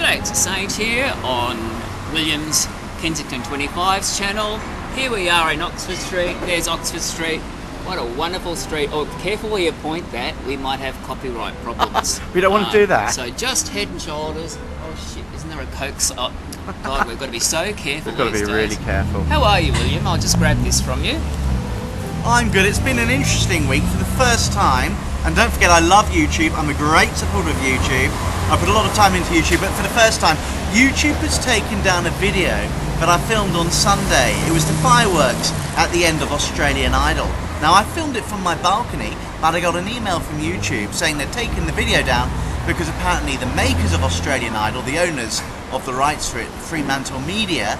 G'day, it's a Saint here on Williams Kensington 25's channel. Here we are in Oxford Street. There's Oxford Street. What a wonderful street. Oh, careful where you point that. We might have copyright problems. We don't want to do that. So just head and shoulders. Oh shit, isn't there a Coke? Oh, God, we've got to be so careful. We've got to be really careful. How are you, William? I'll just grab this from you. I'm good. It's been an interesting week for the first time. And don't forget, I love YouTube. I'm a great supporter of YouTube. I put a lot of time into YouTube, but for the first time, YouTube has taken down a video that I filmed on Sunday. It was the fireworks at the end of Australian Idol. Now, I filmed it from my balcony, but I got an email from YouTube saying they'd taken the video down because apparently the makers of Australian Idol, the owners of the rights for it, Fremantle Media,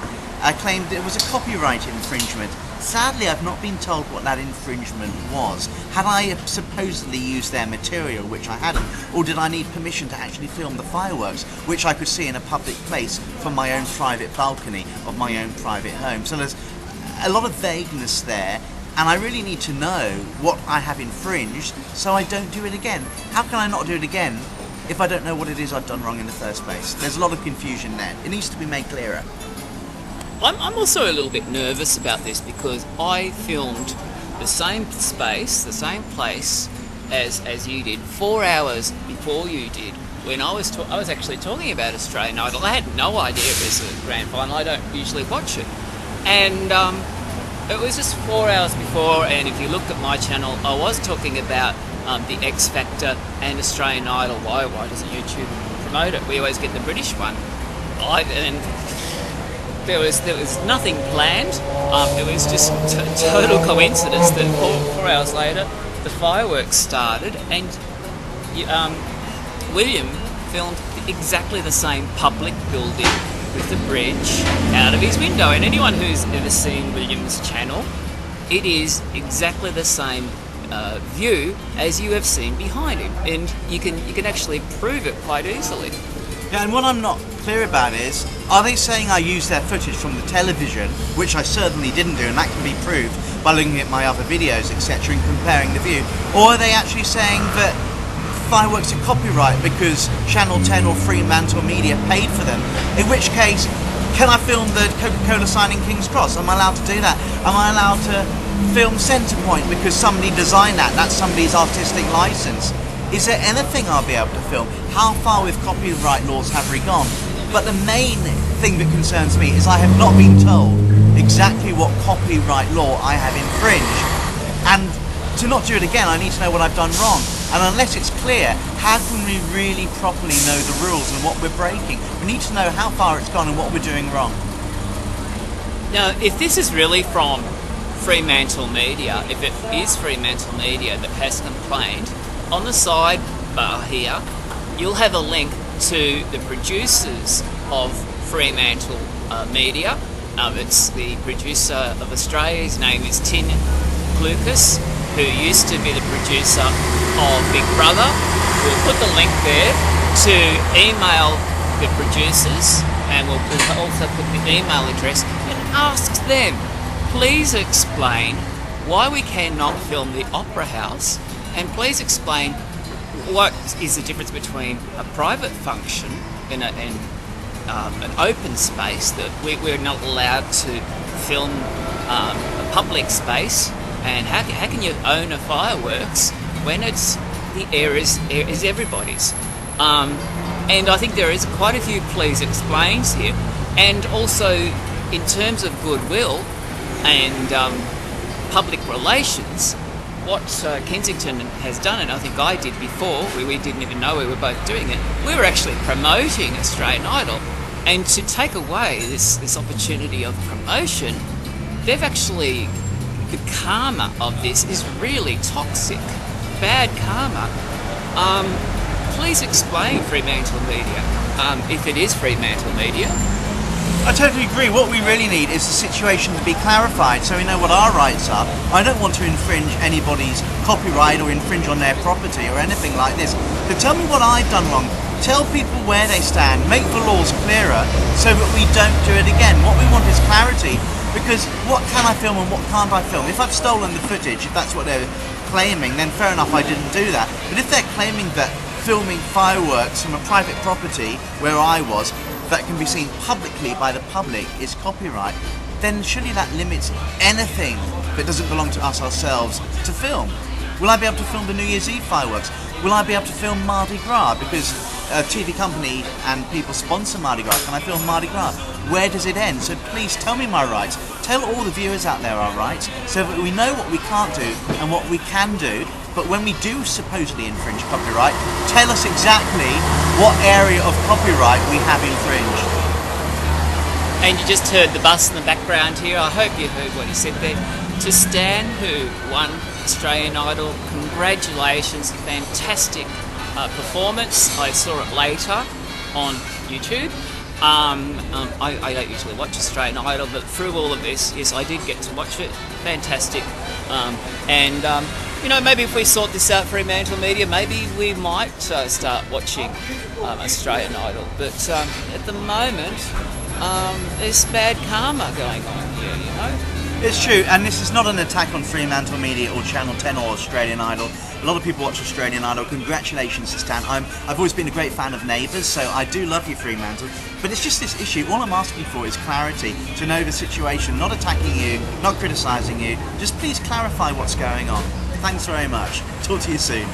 claimed it was a copyright infringement. Sadly, I've not been told what that infringement was. Had I supposedly used their material, which I hadn't, or did I need permission to actually film the fireworks, which I could see in a public place from my own private balcony of my own private home? So there's a lot of vagueness there, and I really need to know what I have infringed so I don't do it again. How can I not do it again if I don't know what it is I've done wrong in the first place? There's a lot of confusion there. It needs to be made clearer. I'm also a little bit nervous about this because I filmed the same space, the same place as you did 4 hours before you did. When I was actually talking about Australian Idol, I had no idea it was a grand final. I don't usually watch it, and it was just 4 hours before. And if you looked at my channel, I was talking about the X Factor and Australian Idol. Why doesn't YouTube promote it? We always get the British one. There was nothing planned. It was just total coincidence that four hours later the fireworks started, and William filmed exactly the same public building with the bridge out of his window. And anyone who's ever seen William's channel, it is exactly the same view as you have seen behind him, and you can actually prove it quite easily. Yeah, and what I'm not clear about is, are they saying I used their footage from the television, which I certainly didn't do, and that can be proved by looking at my other videos, etc., and comparing the view? Or are they actually saying that fireworks are copyright because Channel 10 or Fremantle Media paid for them? In which case, can I film the Coca-Cola sign in King's Cross? Am I allowed to do that? Am I allowed to film Centrepoint because somebody designed that? That's somebody's artistic license. Is there anything I'll be able to film? How far with copyright laws have we gone? But the main thing that concerns me is I have not been told exactly what copyright law I have infringed. And to not do it again, I need to know what I've done wrong. And unless it's clear, how can we really properly know the rules and what we're breaking? We need to know how far it's gone and what we're doing wrong. Now, if this is really from Fremantle Media, if it is Fremantle Media that has complained, on the sidebar here, you'll have a link to the producers of Fremantle Media. It's the producer of Australia. His name is Tin Lucas, who used to be the producer of Big Brother. We'll put the link there to email the producers, and we'll also put the email address, and ask them, please explain why we cannot film the Opera House. And please explain what is the difference between a private function and an open space that we're not allowed to film a public space, and how can you own a fireworks when it's the air is everybody's? And I think there is quite a few please explains here, and also in terms of goodwill and public relations. What Kensington has done, and I think I did before, we didn't even know we were both doing it, we were actually promoting Australian Idol, and to take away this opportunity of promotion, they've actually, the karma of this is really toxic, bad karma. Please explain Fremantle Media, if it is Fremantle Media. I totally agree. What we really need is the situation to be clarified so we know what our rights are. I don't want to infringe anybody's copyright or infringe on their property or anything like this. So tell me what I've done wrong. Tell people where they stand. Make the laws clearer so that we don't do it again. What we want is clarity, because what can I film and what can't I film? If I've stolen the footage, if that's what they're claiming, then fair enough, I didn't do that. But if they're claiming that filming fireworks from a private property where I was that can be seen publicly by the public is copyright, then surely that limits anything that doesn't belong to us ourselves to film. Will I be able to film the New Year's Eve fireworks? Will I be able to film Mardi Gras? Because a TV company and people sponsor Mardi Gras. Can I film Mardi Gras? Where does it end? So please tell me my rights. Tell all the viewers out there our rights so that we know what we can't do and what we can do. But when we do supposedly infringe copyright, tell us exactly what area of copyright we have infringed. And you just heard the bus in the background here. I hope you heard what he said there. To Stan, who won Australian Idol, congratulations, fantastic performance. I saw it later on YouTube. I don't usually watch Australian Idol, but through all of this, yes, I did get to watch it. Fantastic. You know, maybe if we sort this out, Fremantle Media, maybe we might start watching Australian Idol. But at the moment, there's bad karma going on here, you know. It's true, and this is not an attack on Fremantle Media or Channel 10 or Australian Idol. A lot of people watch Australian Idol. Congratulations to Stan. I've always been a great fan of Neighbours, so I do love you, Fremantle. But it's just this issue. All I'm asking for is clarity to know the situation, not attacking you, not criticising you. Just please clarify what's going on. Thanks very much. Talk to you soon.